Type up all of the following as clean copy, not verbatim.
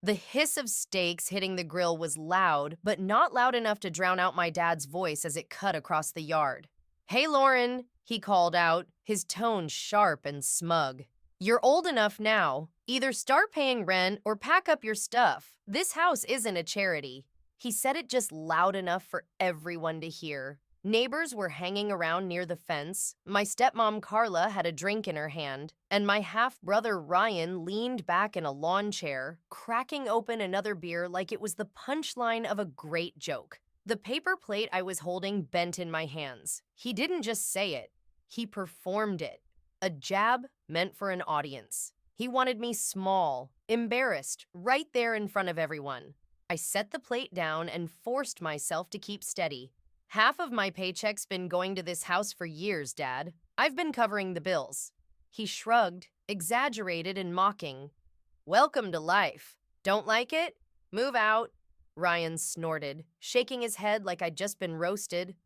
The hiss of steaks hitting the grill was loud, but not loud enough to drown out my dad's voice as it cut across the yard. "Hey, Lauren," he called out, his tone sharp and smug. "You're old enough now. Either start paying rent or pack up your stuff. This house isn't a charity." He said it just loud enough for everyone to hear. Neighbors were hanging around near the fence. My stepmom Carla had a drink in her hand, and my half-brother Ryan leaned back in a lawn chair, cracking open another beer like it was the punchline of a great joke. The paper plate I was holding bent in my hands. He didn't just say it, he performed it. A jab meant for an audience. He wanted me small, embarrassed, right there in front of everyone. I set the plate down and forced myself to keep steady. "Half of my paycheck's been going to this house for years, Dad. I've been covering the bills." He shrugged, exaggerated and mocking. "Welcome to life. Don't like it? Move out." Ryan snorted, shaking his head like I'd just been roasted.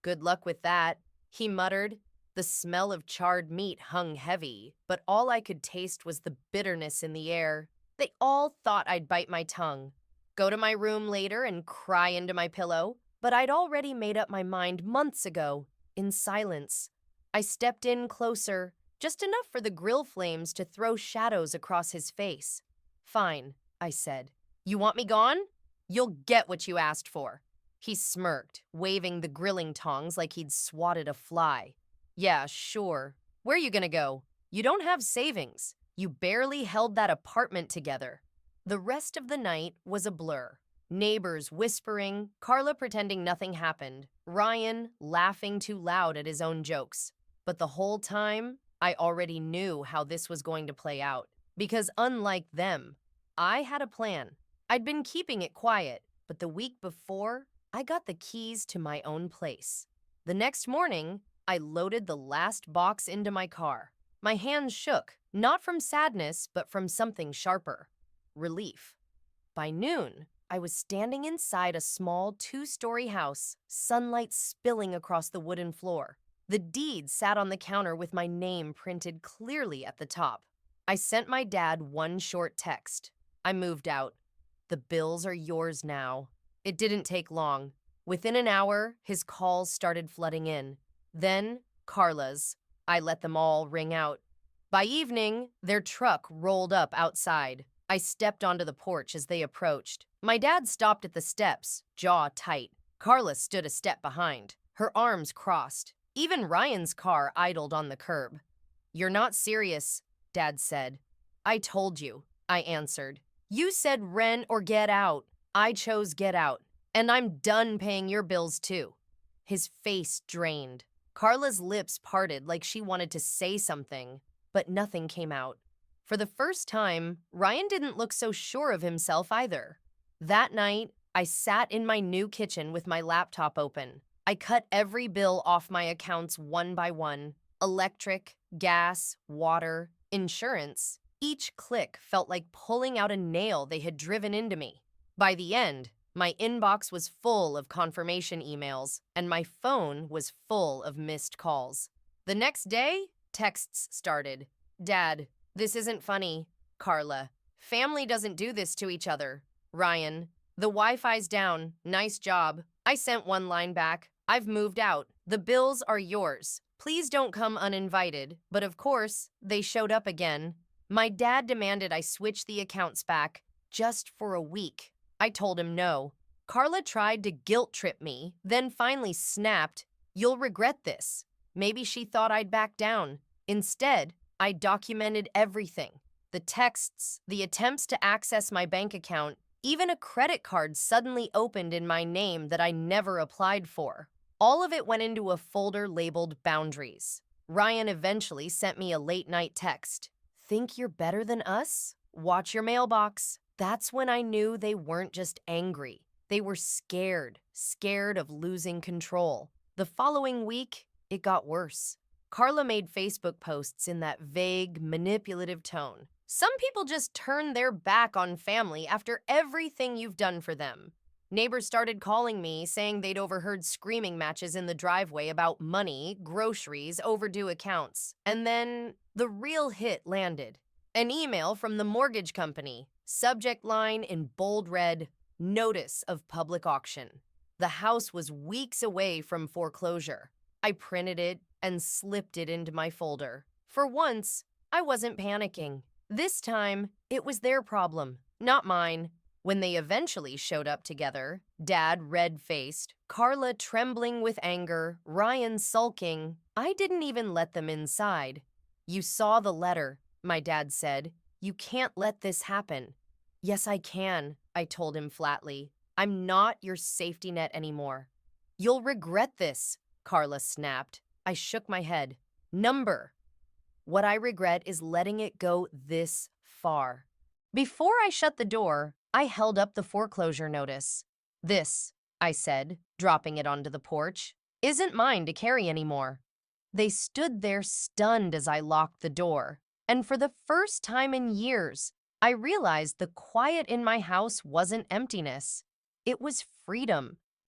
"Good luck with that," he muttered. The smell of charred meat hung heavy, but all I could taste was the bitterness in the air. They all thought I'd bite my tongue, go to my room later and cry into my pillow, but I'd already made up my mind months ago, in silence. I stepped in closer, just enough for the grill flames to throw shadows across his face. "Fine," I said. "You want me gone? You'll get what you asked for." He smirked, waving the grilling tongs like he'd swatted a fly. "Yeah, sure. Where you gonna go? You don't have savings. You barely held that apartment together." The rest of the night was a blur. Neighbors whispering, Carla pretending nothing happened, Ryan laughing too loud at his own jokes. But the whole time, I already knew how this was going to play out. Because unlike them, I had a plan. I'd been keeping it quiet, but the week before, I got the keys to my own place. The next morning, I loaded the last box into my car. My hands shook, not from sadness, but from something sharper. Relief. By noon, I was standing inside a small two-story house, sunlight spilling across the wooden floor. The deed sat on the counter with my name printed clearly at the top. I sent my dad one short text. "I moved out. The bills are yours now." It didn't take long. Within an hour, his calls started flooding in. Then, Carla's. I let them all ring out. By evening, their truck rolled up outside. I stepped onto the porch as they approached. My dad stopped at the steps, jaw tight. Carla stood a step behind, her arms crossed. Even Ryan's car idled on the curb. "You're not serious," Dad said. "I told you," I answered. "You said rent or get out. I chose get out. And I'm done paying your bills too." His face drained. Carla's lips parted like she wanted to say something, but nothing came out. For the first time, Ryan didn't look so sure of himself either. That night, I sat in my new kitchen with my laptop open. I cut every bill off my accounts one by one. Electric, gas, water, insurance. Each click felt like pulling out a nail they had driven into me. By the end, my inbox was full of confirmation emails, and my phone was full of missed calls. The next day, texts started. "Dad, this isn't funny." Carla, "Family doesn't do this to each other." Ryan, "The Wi-Fi's down. Nice job." I sent one line back. "I've moved out. The bills are yours. Please don't come uninvited." But of course, they showed up again. My dad demanded I switch the accounts back, just for a week. I told him no. Carla tried to guilt trip me, then finally snapped, "You'll regret this." Maybe she thought I'd back down. Instead, I documented everything. The texts, the attempts to access my bank account, even a credit card suddenly opened in my name that I never applied for. All of it went into a folder labeled Boundaries. Ryan eventually sent me a late-night text. "Think you're better than us? Watch your mailbox." That's when I knew they weren't just angry. They were scared of losing control. The following week, it got worse. Carla made Facebook posts in that vague, manipulative tone. "Some people just turn their back on family after everything you've done for them." Neighbors started calling me, saying they'd overheard screaming matches in the driveway about money, groceries, overdue accounts. And then the real hit landed. An email from the mortgage company. Subject line in bold red, notice of public auction. The house was weeks away from foreclosure. I printed it and slipped it into my folder. For once, I wasn't panicking. This time, it was their problem, not mine. When they eventually showed up together, Dad red-faced, Carla trembling with anger, Ryan sulking, I didn't even let them inside. You saw the letter, my dad said. You can't let this happen. Yes, I can, I told him flatly. I'm not your safety net anymore. You'll regret this, Carla snapped. I shook my head. Number. What I regret is letting it go this far. Before I shut the door, I held up the foreclosure notice. This, I said, dropping it onto the porch, isn't mine to carry anymore. They stood there stunned as I locked the door, and for the first time in years, I realized the quiet in my house wasn't emptiness. It was freedom.